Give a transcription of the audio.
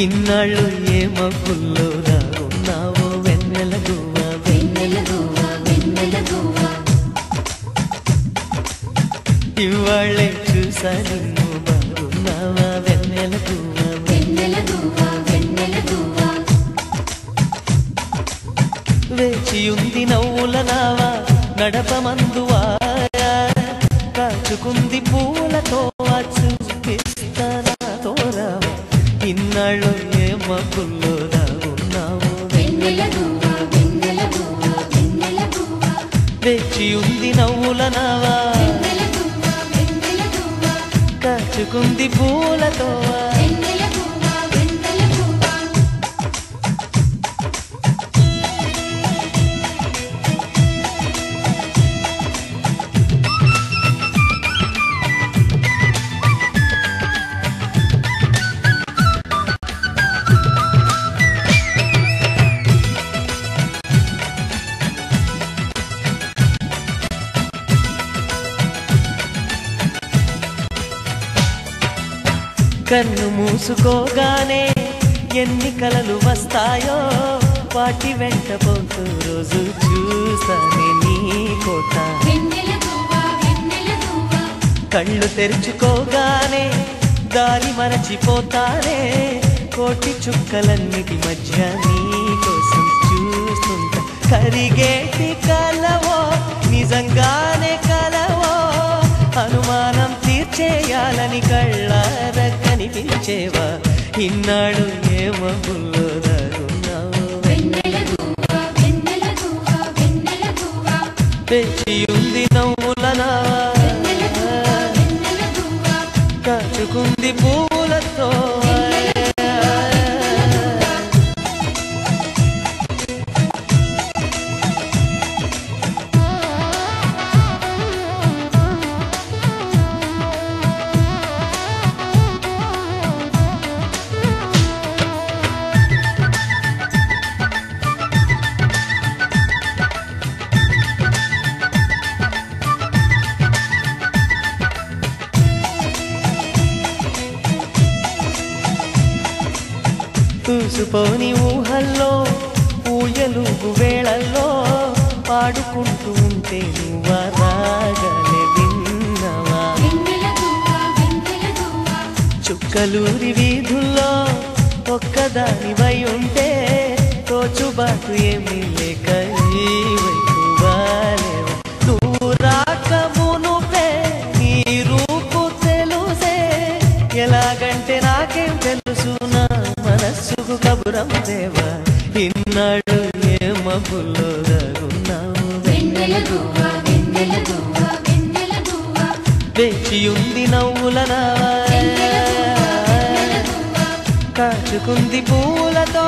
ఇన్నాళ్ళు ఏ మబ్బుల్లోనా ఉన్నావో వెన్నెల గువ్వ వెన్నెల గువ్వ వెన్నెల గువ్వ ఇవాళ్ళే చూసా నిన్ను బాగున్నావా వెన్నెల గువ్వ వెన్నెల గువ్వ వెన్నెల గువ్వ వేచియుంది నవ్వుల నావా నడపమందువా కాచుకుంది పూలతో చూపిస్తానా తోరావా ఇన్నాళ్ళు ఏ మబ్బుల్లో ఉన్నావు వెన్నెల గువ్వ వెన్నెల గువ్వ వెన్నెల గువ్వ వేచియుంది నవ్వుల నావా కాచుకుంది పూలతో కన్ను మూసుకోగానే ఎన్ని కలలు వస్తాయో వాటి వెంట పోతూ రోజు చూస్తానే నీ కోట కళ్ళు తెరుచుకోగానే గాలి మరచిపోతానే కోటి చుక్కలన్నిటి మధ్య నీ కోసం చూస్తుంటా కరిగేటి కలవో నిజంగానే కలవో అనుమానం తీర్చేయాలని కళ్ళార కనిపించేవా ఇన్నాడు ఏ మబ్బుల్లో దాగున్నావు పెంచియుంది నవ్వుల నావా కాచుకుంది పూలతో చూసుపోని ఊహల్లో ఊయలుగు వేళల్లో పాడుకుంటూ ఉంటే నువ్వా రాగలే విన్నవా చుక్కలూరి వీధుల్లో ఒక్కదానివై ఉంటే తోచుబాటు ఏమీ లేక ఈ వైపు వాలేవా నువ్వు రాకమునుపే నీ రూపు తెలుసే ఎలాగంటే నాకేం తెలుసు నా మనస్సుకు కబురం దేవా ఇన్నాడు ఏ మబ్బుల్లో దాగున్నావు వెన్నెల గువ్వ వెన్నెల గువ్వ వెన్నెల గువ్వ వేచియుంది నవ్వుల నావా కాచుకుంది పూలతో